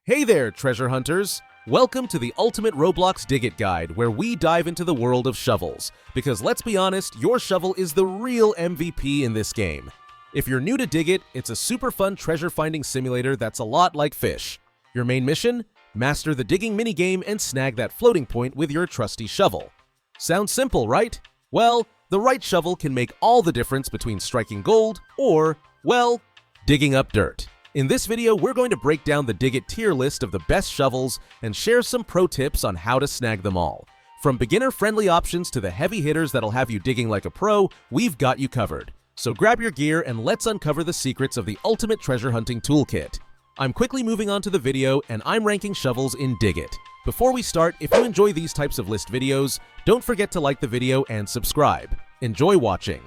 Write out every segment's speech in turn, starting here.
Hey there, treasure hunters! Welcome to the ultimate Roblox Dig It guide, where we dive into the world of shovels. Because let's be honest, your shovel is the real MVP in this game. If you're new to Dig It, it's a super fun treasure finding simulator that's a lot like Fish. Your main mission? Master the digging minigame and snag that floating point with your trusty shovel. Sounds simple, right? Well, the right shovel can make all the difference between striking gold or, well, digging up dirt. In this video, we're going to break down the Dig It tier list of the best shovels and share some pro tips on how to snag them all. From beginner-friendly options to the heavy hitters that'll have you digging like a pro, we've got you covered. So grab your gear and let's uncover the secrets of the ultimate treasure hunting toolkit. I'm quickly moving on to the video, and I'm ranking shovels in Dig It. Before we start, if you enjoy these types of list videos, don't forget to like the video and subscribe. Enjoy watching.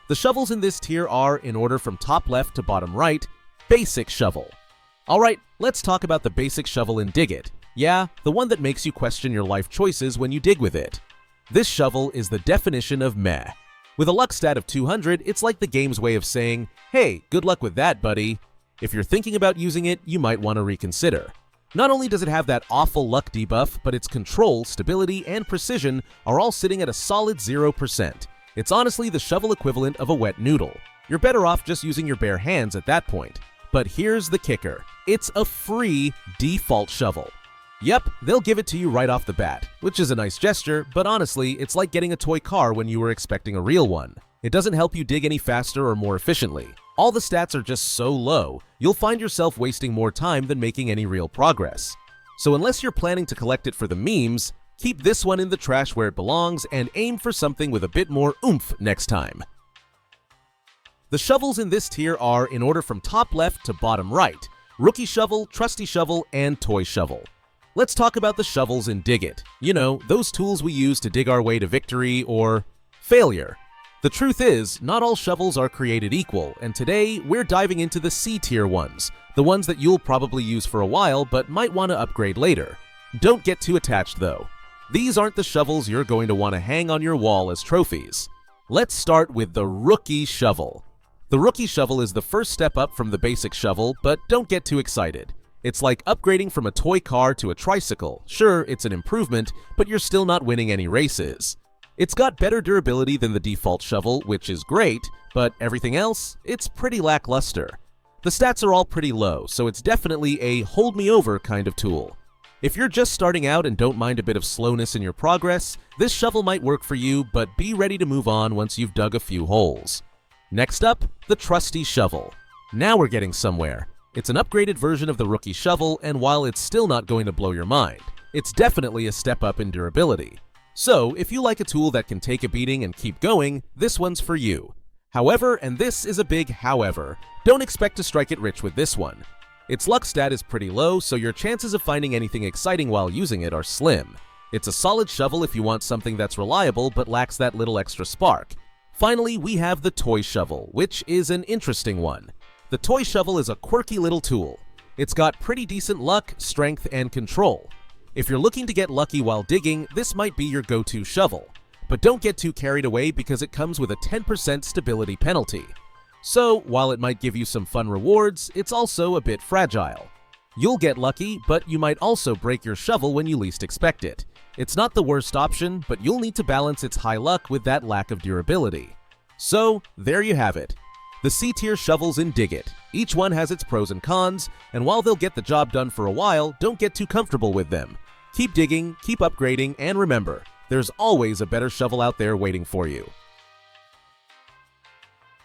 The shovels in this tier are, in order from top left to bottom right, Basic shovel. Alright, let's talk about the basic shovel in Dig It. Yeah, the one that makes you question your life choices when you dig with it. This shovel is the definition of meh. With a luck stat of 200, it's like the game's way of saying, hey, good luck with that, buddy. If you're thinking about using it, you might want to reconsider. Not only does it have that awful luck debuff, but its control, stability, and precision are all sitting at a solid 0%. It's honestly the shovel equivalent of a wet noodle. You're better off just using your bare hands at that point. But here's the kicker. It's a free default shovel. Yep, they'll give it to you right off the bat, which is a nice gesture, but honestly, it's like getting a toy car when you were expecting a real one. It doesn't help you dig any faster or more efficiently. All the stats are just so low, you'll find yourself wasting more time than making any real progress. So unless you're planning to collect it for the memes, keep this one in the trash where it belongs and aim for something with a bit more oomph next time. The shovels in this tier are, in order from top left to bottom right, Rookie Shovel, Trusty Shovel, and Toy Shovel. Let's talk about the shovels in Dig It. You know, those tools we use to dig our way to victory or failure. The truth is, not all shovels are created equal, and today we're diving into the C tier ones, the ones that you'll probably use for a while but might want to upgrade later. Don't get too attached though. These aren't the shovels you're going to want to hang on your wall as trophies. Let's start with the Rookie Shovel. The Rookie Shovel is the first step up from the basic shovel, but don't get too excited. It's like upgrading from a toy car to a tricycle. Sure, it's an improvement, but you're still not winning any races. It's got better durability than the default shovel, which is great, but everything else, it's pretty lackluster. The stats are all pretty low, so it's definitely a hold me over kind of tool. If you're just starting out and don't mind a bit of slowness in your progress, this shovel might work for you, but be ready to move on once you've dug a few holes. Next up, the Trusty Shovel. Now we're getting somewhere. It's an upgraded version of the Rookie Shovel, and while it's still not going to blow your mind, it's definitely a step up in durability. So, if you like a tool that can take a beating and keep going, this one's for you. However, and this is a big however, don't expect to strike it rich with this one. Its luck stat is pretty low, so your chances of finding anything exciting while using it are slim. It's a solid shovel if you want something that's reliable but lacks that little extra spark. Finally, we have the Toy Shovel, which is an interesting one. The Toy Shovel is a quirky little tool. It's got pretty decent luck, strength, and control. If you're looking to get lucky while digging, this might be your go-to shovel. But don't get too carried away because it comes with a 10% stability penalty. So, while it might give you some fun rewards, it's also a bit fragile. You'll get lucky, but you might also break your shovel when you least expect it. It's not the worst option, but you'll need to balance its high luck with that lack of durability. So, there you have it. The C-tier shovels in Dig It. Each one has its pros and cons, and while they'll get the job done for a while, don't get too comfortable with them. Keep digging, keep upgrading, and remember, there's always a better shovel out there waiting for you.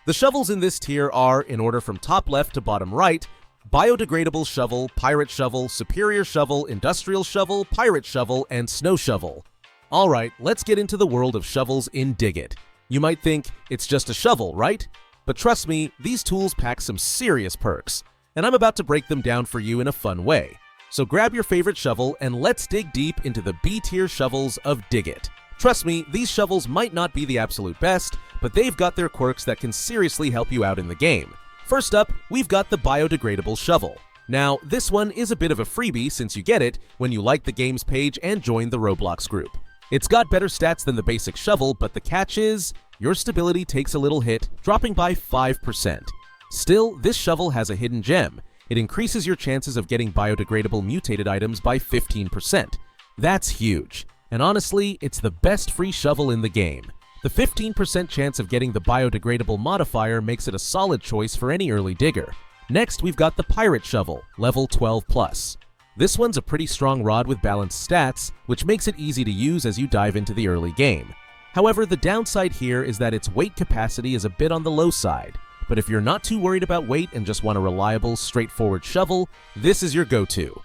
The shovels in this tier are, in order from top left to bottom right, Biodegradable Shovel, Pirate Shovel, Superior Shovel, Industrial Shovel, Pirate Shovel, and Snow Shovel. Alright, let's get into the world of shovels in Dig It. You might think, it's just a shovel, right? But trust me, these tools pack some serious perks, and I'm about to break them down for you in a fun way. So grab your favorite shovel and let's dig deep into the B-tier shovels of Dig It. Trust me, these shovels might not be the absolute best, but they've got their quirks that can seriously help you out in the game. First up, we've got the Biodegradable Shovel. Now, this one is a bit of a freebie since you get it when you like the game's page and join the Roblox group. It's got better stats than the basic shovel, but the catch is, your stability takes a little hit, dropping by 5%. Still, this shovel has a hidden gem. it increases your chances of getting biodegradable mutated items by 15%. That's huge. And honestly, it's the best free shovel in the game. The 15% chance of getting the biodegradable modifier makes it a solid choice for any early digger. Next, we've got the Pirate Shovel, level 12+. This one's a pretty strong rod with balanced stats, which makes it easy to use as you dive into the early game. However, the downside here is that its weight capacity is a bit on the low side. But if you're not too worried about weight and just want a reliable, straightforward shovel, this is your go-to.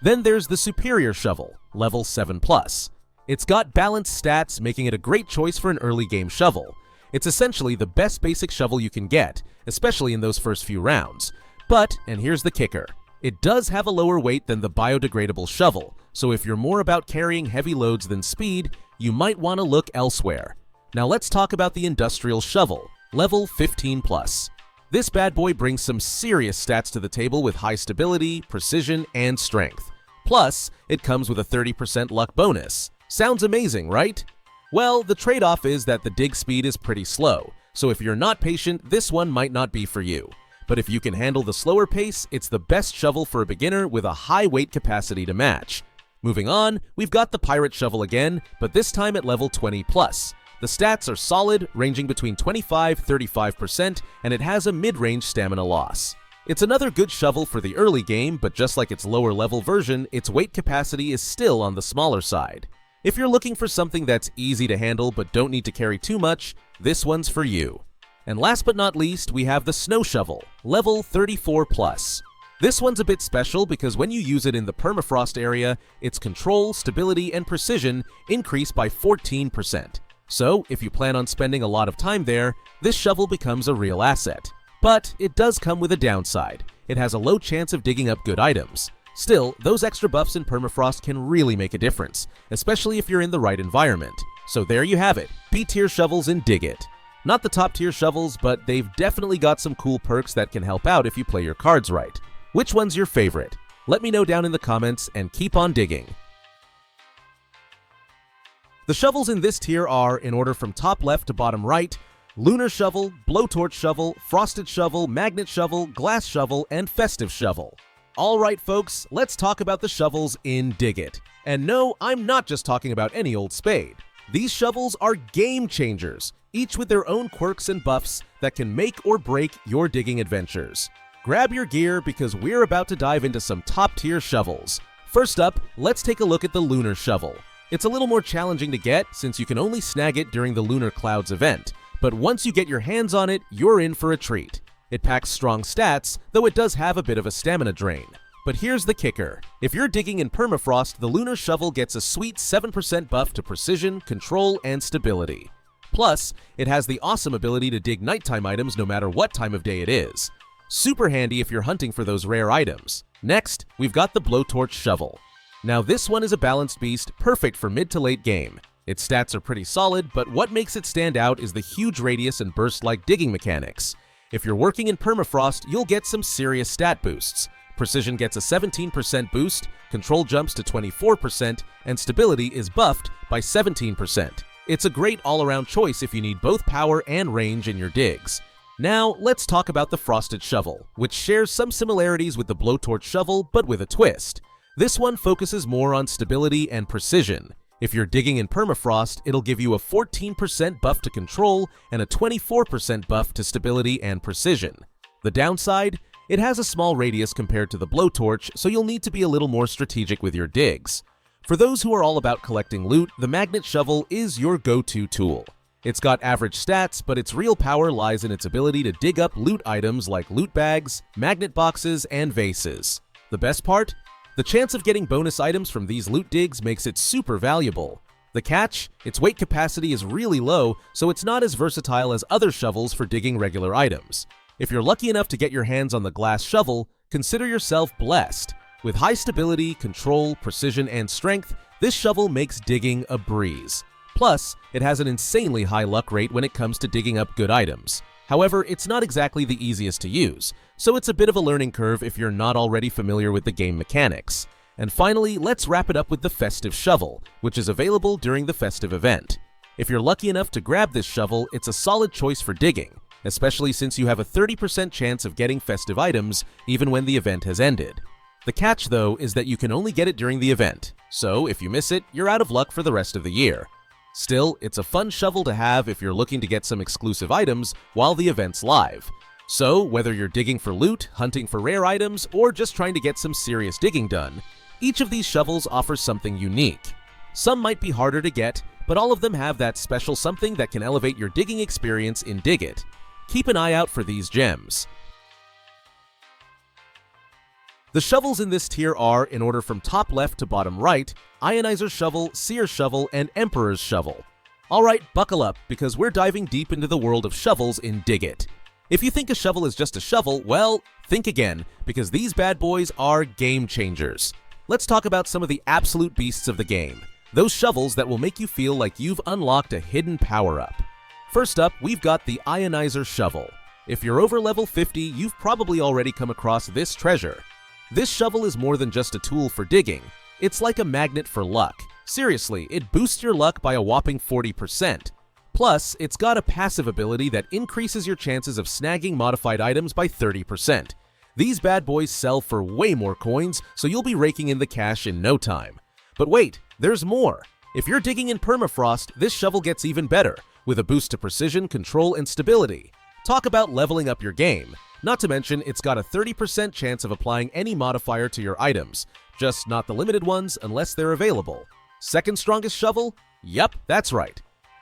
Then there's the Superior Shovel, level 7+. It's got balanced stats, making it a great choice for an early game shovel. It's essentially the best basic shovel you can get, especially in those first few rounds. But, and here's the kicker, it does have a lower weight than the biodegradable shovel, so if you're more about carrying heavy loads than speed, you might want to look elsewhere. Now let's talk about the Industrial Shovel, level 15+. This bad boy brings some serious stats to the table with high stability, precision, and strength. Plus, it comes with a 30% luck bonus. Sounds amazing, right? Well, the trade-off is that the dig speed is pretty slow, so if you're not patient, this one might not be for you. But if you can handle the slower pace, it's the best shovel for a beginner with a high weight capacity to match. Moving on, we've got the Pirate Shovel again, but this time at level 20+. The stats are solid, ranging between 25–35%, and it has a mid-range stamina loss. It's another good shovel for the early game, but just like its lower level version, its weight capacity is still on the smaller side. If you're looking for something that's easy to handle but don't need to carry too much, this one's for you. And last but not least, we have the Snow Shovel, level 34+. This one's a bit special because when you use it in the permafrost area, its control, stability, and precision increase by 14%. So, if you plan on spending a lot of time there, this shovel becomes a real asset. But it does come with a downside. It has a low chance of digging up good items. Still, those extra buffs in permafrost can really make a difference, especially if you're in the right environment. So there you have it, B-tier shovels in Dig It. Not the top tier shovels, but they've definitely got some cool perks that can help out if you play your cards right. Which one's your favorite? Let me know down in the comments and keep on digging. The shovels in this tier are, in order from top left to bottom right, Lunar Shovel, Blowtorch Shovel, Frosted Shovel, Magnet Shovel, Glass Shovel, and Festive Shovel. Alright folks, let's talk about the shovels in Dig It. And no, I'm not just talking about any old spade. These shovels are game changers, each with their own quirks and buffs that can make or break your digging adventures. Grab your gear because we're about to dive into some top tier shovels. First up, let's take a look at the Lunar Shovel. It's a little more challenging to get since you can only snag it during the Lunar Clouds event, but once you get your hands on it, you're in for a treat. It packs strong stats, though it does have a bit of a stamina drain. But here's the kicker. If you're digging in permafrost, the Lunar Shovel gets a sweet 7% buff to precision, control, and stability. Plus, it has the awesome ability to dig nighttime items no matter what time of day it is. Super handy if you're hunting for those rare items. Next, we've got the Blowtorch Shovel. Now this one is a balanced beast, perfect for mid to late game. Its stats are pretty solid, but what makes it stand out is the huge radius and burst-like digging mechanics. If you're working in permafrost, you'll get some serious stat boosts. Precision gets a 17% boost, control jumps to 24%, and stability is buffed by 17%. It's a great all-around choice if you need both power and range in your digs. Now, let's talk about the Frosted Shovel, which shares some similarities with the Blowtorch Shovel, but with a twist. This one focuses more on stability and precision. If you're digging in permafrost, it'll give you a 14% buff to control and a 24% buff to stability and precision. The downside? It has a small radius compared to the Blowtorch, so you'll need to be a little more strategic with your digs. For those who are all about collecting loot, the Magnet Shovel is your go-to tool. It's got average stats, but its real power lies in its ability to dig up loot items like loot bags, magnet boxes, and vases. The best part? The chance of getting bonus items from these loot digs makes it super valuable. The catch? Its weight capacity is really low, so it's not as versatile as other shovels for digging regular items. If you're lucky enough to get your hands on the Glass Shovel, consider yourself blessed. With high stability, control, precision, and strength, this shovel makes digging a breeze. Plus, it has an insanely high luck rate when it comes to digging up good items. However, it's not exactly the easiest to use, so it's a bit of a learning curve if you're not already familiar with the game mechanics. And finally, let's wrap it up with the Festive Shovel, which is available during the festive event. If you're lucky enough to grab this shovel, it's a solid choice for digging. especially since you have a 30% chance of getting festive items even when the event has ended. The catch, though, is that you can only get it during the event, so if you miss it, you're out of luck for the rest of the year. Still, it's a fun shovel to have if you're looking to get some exclusive items while the event's live. So, whether you're digging for loot, hunting for rare items, or just trying to get some serious digging done, each of these shovels offers something unique. Some might be harder to get, but all of them have that special something that can elevate your digging experience in Dig It. Keep an eye out for these gems. The shovels in this tier are, in order from top left to bottom right, Ionizer Shovel, Seer Shovel, and Emperor's Shovel. Alright, buckle up, because we're diving deep into the world of shovels in Dig It. If you think a shovel is just a shovel, well, think again, because these bad boys are game changers. Let's talk about some of the absolute beasts of the game. Those shovels that will make you feel like you've unlocked a hidden power-up. First up, we've got the Ionizer Shovel. If you're over level 50, you've probably already come across this treasure. This shovel is more than just a tool for digging. It's like a magnet for luck. Seriously, it boosts your luck by a whopping 40%. Plus, it's got a passive ability that increases your chances of snagging modified items by 30%. These bad boys sell for way more coins, so you'll be raking in the cash in no time. But wait, there's more. If you're digging in permafrost, this shovel gets even better, with a boost to precision, control, and stability. Talk about leveling up your game. Not to mention, it's got a 30% chance of applying any modifier to your items, just not the limited ones unless they're available. Second strongest shovel? Yup, that's right.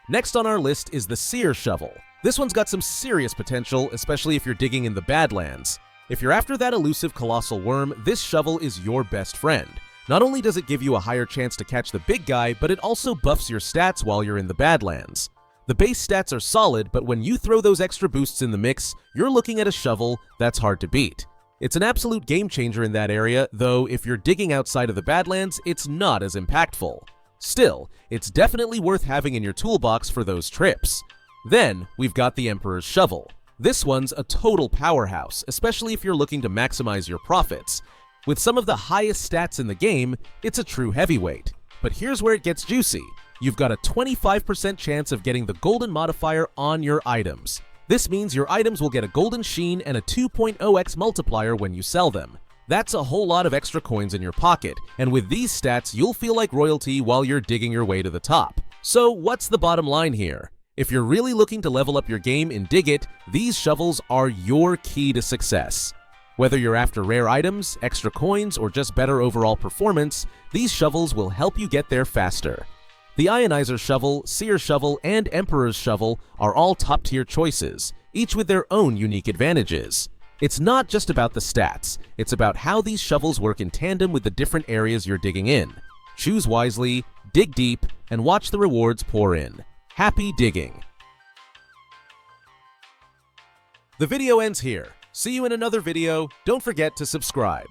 Next on our list is the Seer Shovel. This one's got some serious potential, especially if you're digging in the Badlands. If you're after that elusive colossal worm, this shovel is your best friend. Not only does it give you a higher chance to catch the big guy, but it also buffs your stats while you're in the Badlands. The base stats are solid, but when you throw those extra boosts in the mix, you're looking at a shovel that's hard to beat. It's an absolute game changer in that area, though if you're digging outside of the Badlands, it's not as impactful. Still, it's definitely worth having in your toolbox for those trips. Then, we've got the Emperor's Shovel. This one's a total powerhouse, especially if you're looking to maximize your profits. With some of the highest stats in the game, it's a true heavyweight. But here's where it gets juicy. You've got a 25% chance of getting the golden modifier on your items. This means your items will get a golden sheen and a 2.0x multiplier when you sell them. That's a whole lot of extra coins in your pocket, and with these stats, you'll feel like royalty while you're digging your way to the top. So what's the bottom line here? If you're really looking to level up your game in Dig It, these shovels are your key to success. Whether you're after rare items, extra coins, or just better overall performance, these shovels will help you get there faster. The Ionizer Shovel, Seer Shovel, and Emperor's Shovel are all top-tier choices, each with their own unique advantages. It's not just about the stats, it's about how these shovels work in tandem with the different areas you're digging in. Choose wisely, dig deep, and watch the rewards pour in. Happy digging! The video ends here. See you in another video. Don't forget to subscribe.